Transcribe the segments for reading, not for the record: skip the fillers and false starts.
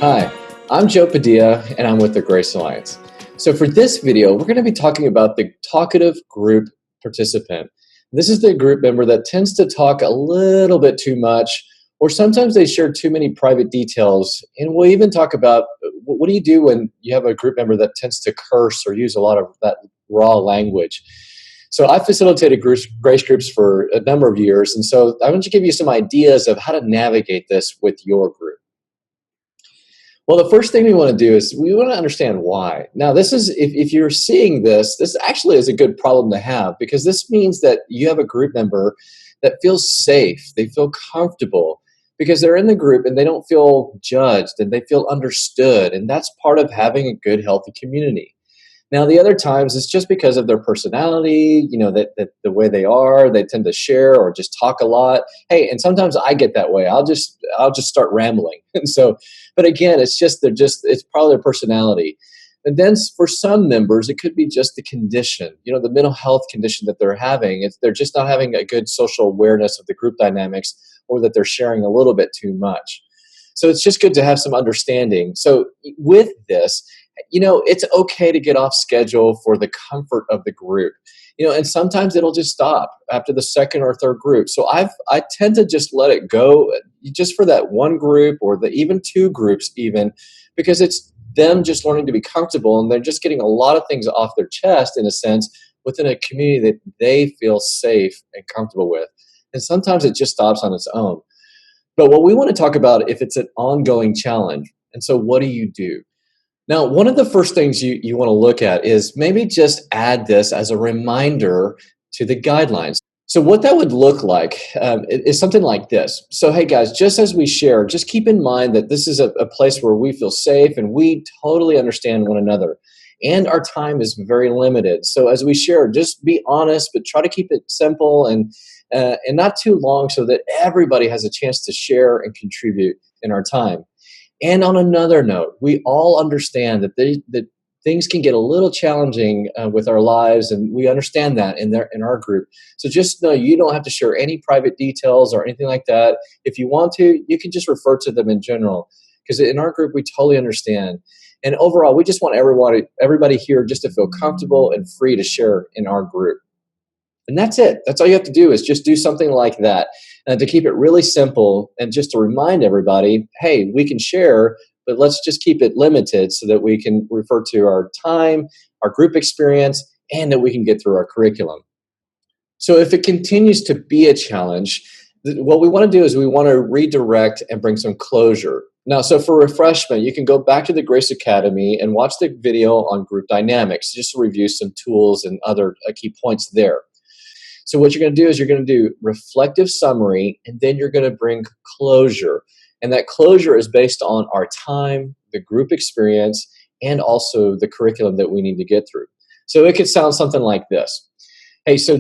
Hi, I'm Joe Padilla, and I'm with the Grace Alliance. So for this video, we're going to be talking about the talkative group participant. This is the group member that tends to talk a little bit too much, or sometimes they share too many private details. And we'll even talk about what do you do when you have a group member that tends to curse or use a lot of that raw language. So I've facilitated grace groups for a number of years, and so I want to give you some ideas of how to navigate this with your group. Well, the first thing we want to do is we want to understand why. Now, this is, if you're seeing this actually is a good problem to have, because this means that you have a group member that feels safe, they feel comfortable, because they're in the group and they don't feel judged and they feel understood. And that's part of having a good, healthy community. Now, the other times it's just because of their personality, that the way they are, they tend to share or just talk a lot. Hey, and sometimes I get that way. I'll just start rambling. And so, but again, it's probably their personality. And then for some members, it could be just the condition, the mental health condition that they're having. They're just not having a good social awareness of the group dynamics, or that they're sharing a little bit too much. So it's just good to have some understanding. So with this, it's okay to get off schedule for the comfort of the group. And sometimes it'll just stop after the second or third group. So I tend to just let it go just for that one group, or even two groups even, because it's them just learning to be comfortable, and they're just getting a lot of things off their chest, in a sense, within a community that they feel safe and comfortable with. And sometimes it just stops on its own. But what we want to talk about, if it's an ongoing challenge, and so what do you do? Now, one of the first things you want to look at is maybe just add this as a reminder to the guidelines. So what that would look like is something like this. So, hey guys, just as we share, just keep in mind that this is a place where we feel safe and we totally understand one another. And our time is very limited. So as we share, just be honest, but try to keep it simple and not too long, so that everybody has a chance to share and contribute in our time. And on another note, we all understand that things can get a little challenging with our lives, and we understand that in our group. So just know you don't have to share any private details or anything like that. If you want to, you can just refer to them in general, because in our group we totally understand. And overall, we just want everybody here just to feel comfortable and free to share in our group. And that's it. That's all you have to do, is just do something like that. And to keep it really simple, and just to remind everybody, hey, we can share, but let's just keep it limited so that we can refer to our time, our group experience, and that we can get through our curriculum. So if it continues to be a challenge, what we want to do is we want to redirect and bring some closure. Now, so for refreshment, you can go back to the Grace Academy and watch the video on group dynamics, just to review some tools and other key points there. So what you're going to do is you're going to do reflective summary, and then you're going to bring closure. And that closure is based on our time, the group experience, and also the curriculum that we need to get through. So it could sound something like this. Hey, so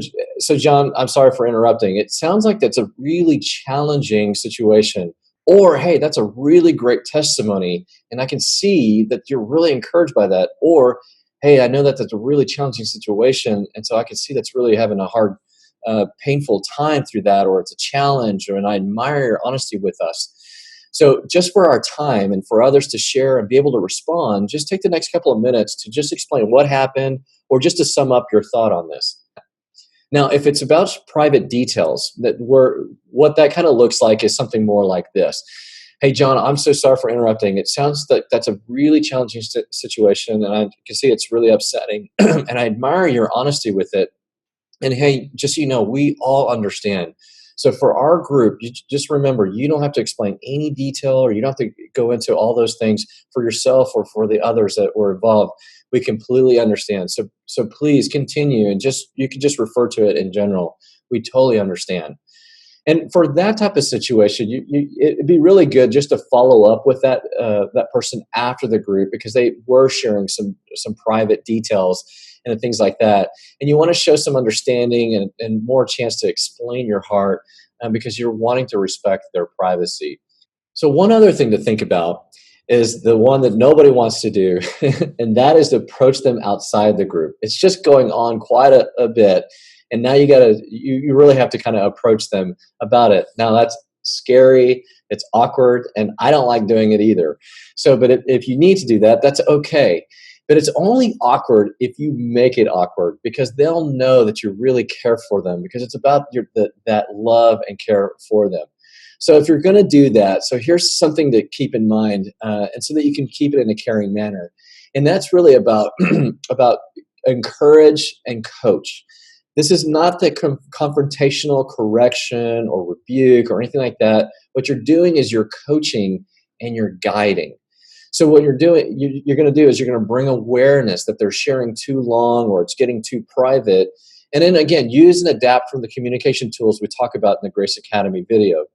John, I'm sorry for interrupting. It sounds like that's a really challenging situation. Or, hey, that's a really great testimony, and I can see that you're really encouraged by that. Or, hey, I know that that's a really challenging situation, and so I can see that's really having a hard painful time through that, or it's a challenge, and I admire your honesty with us. So just for our time and for others to share and be able to respond, just take the next couple of minutes to just explain what happened, or just to sum up your thought on this. Now, if it's about private details, what that kind of looks like is something more like this. Hey, John, I'm so sorry for interrupting. It sounds like that's a really challenging situation, and I can see it's really upsetting, and I admire your honesty with it. And hey, just so you know, we all understand. So for our group, you just remember, you don't have to explain any detail, or you don't have to go into all those things for yourself or for the others that were involved. We completely understand. So please continue, and you can just refer to it in general. We totally understand. And for that type of situation, it'd be really good just to follow up with that person after the group, because they were sharing some private details and things like that. And you want to show some understanding and more chance to explain your heart, because you're wanting to respect their privacy. So one other thing to think about is the one that nobody wants to do, and that is to approach them outside the group. It's just going on quite a bit. And now you really have to kind of approach them about it. Now scary, it's awkward, and I don't like doing it either. So, but if you need to do that, that's okay. But it's only awkward if you make it awkward, because they'll know that you really care for them, because it's about that love and care for them. So if you're going to do that, so here's something to keep in mind, and so that you can keep it in a caring manner, and that's really about about encourage and coach. This is not the confrontational correction or rebuke or anything like that. What you're doing is you're coaching and you're guiding. So what you're going to do is you're going to bring awareness that they're sharing too long or it's getting too private. And then again, use and adapt from the communication tools we talk about in the Grace Academy video.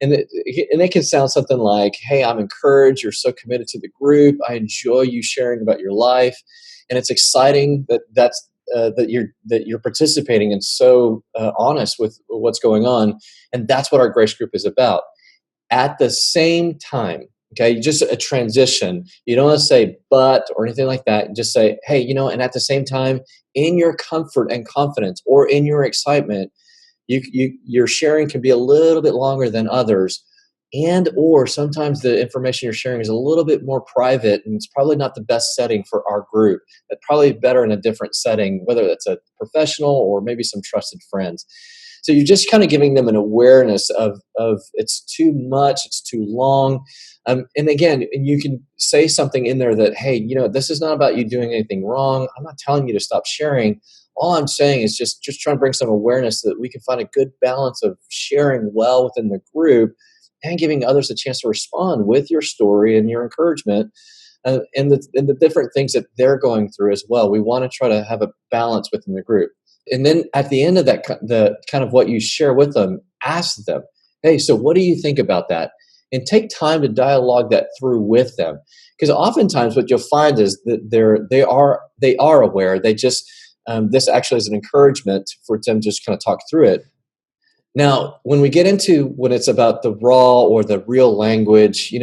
And it can sound something like, hey, I'm encouraged. You're so committed to the group. I enjoy you sharing about your life. And it's exciting that you're participating and so honest with what's going on. And that's what our Grace group is about. At the same time, okay, just a transition. You don't want to say but or anything like that. Just say, hey, and at the same time, in your comfort and confidence or in your excitement, your sharing can be a little bit longer than others, and or sometimes the information you're sharing is a little bit more private, and it's probably not the best setting for our group. It's probably better in a different setting, whether that's a professional or maybe some trusted friends. So you're just kind of giving them an awareness of it's too much, it's too long. And again, you can say something in there that, hey, this is not about you doing anything wrong. I'm not telling you to stop sharing. All I'm saying is just trying to bring some awareness so that we can find a good balance of sharing well within the group and giving others a chance to respond with your story and your encouragement, and the different things that they're going through as well. We want to try to have a balance within the group. And then at the end of that, the kind of what you share with them, ask them, hey, so what do you think about that? And take time to dialogue that through with them. Because oftentimes what you'll find is that they are aware. They just, this actually is an encouragement for them to just kind of talk through it. Now, when we get into when it's about the raw or the real language,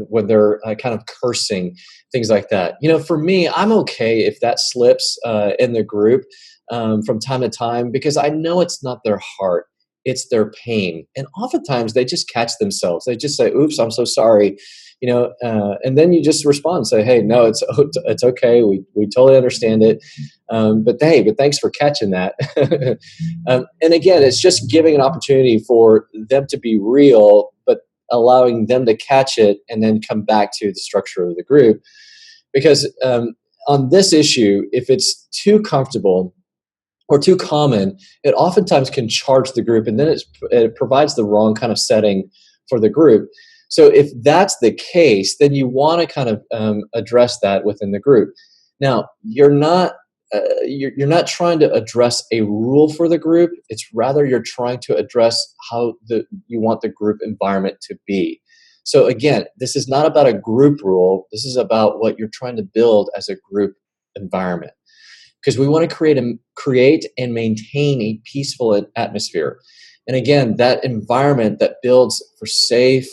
when they're kind of cursing, things like that. For me, I'm okay if that slips in the group from time to time, because I know it's not their heart, it's their pain. And oftentimes they just catch themselves. They just say, oops, I'm so sorry. And then you just respond and say, hey, no, it's okay. We totally understand it. But thanks for catching that. And again, it's just giving an opportunity for them to be real, but allowing them to catch it and then come back to the structure of the group. Because on this issue, if it's too comfortable or too common, it oftentimes can charge the group, and then it provides the wrong kind of setting for the group. So if that's the case, then you want to kind of address that within the group. Now, you're not trying to address a rule for the group. It's rather you're trying to address how you want the group environment to be. So again, this is not about a group rule. This is about what you're trying to build as a group environment. Because we want to create and maintain a peaceful atmosphere. And again, that environment that builds for safety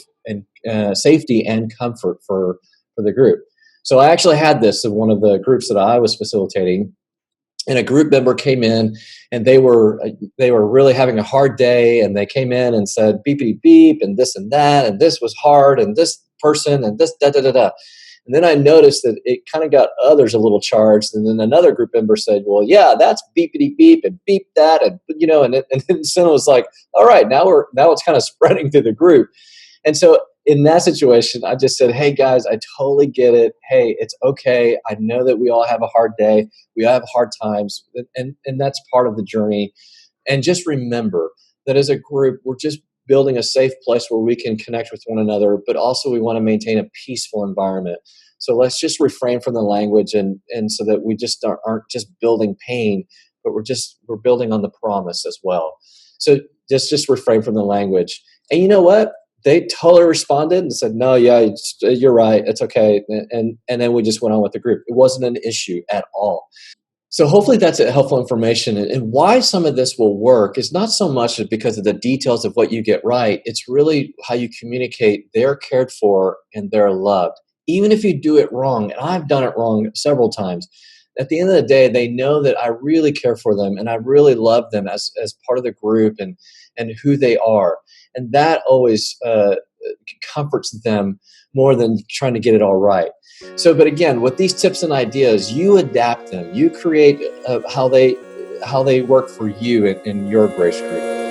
and comfort for the group. So I actually had this in one of the groups that I was facilitating, and a group member came in, and they were really having a hard day, and they came in and said beep beep beep and this was hard, and this person and this da da da da. And then I noticed that it kind of got others a little charged. And then another group member said, well, yeah, that's beepity beep and beep that. And, and then Senna was like, all right, now it's kind of spreading through the group. And so in that situation, I just said, hey guys, I totally get it. Hey, it's okay. I know that we all have a hard day. We all have hard times, and that's part of the journey. And just remember that as a group, we're just building a safe place where we can connect with one another, but also we want to maintain a peaceful environment. So let's just refrain from the language, and so that we just aren't just building pain, but we're building on the promise as well. So just refrain from the language. And you know what? They totally responded and said, no, yeah, you're right. It's okay. And then we just went on with the group. It wasn't an issue at all. So hopefully that's helpful information. And why some of this will work is not so much because of the details of what you get right. It's really how you communicate they're cared for and they're loved. Even if you do it wrong, and I've done it wrong several times, at the end of the day, they know that I really care for them and I really love them as part of the group and who they are. And that always comforts them more than trying to get it all right. So, but again, with these tips and ideas, you adapt them. You create how they work for you in your grace group.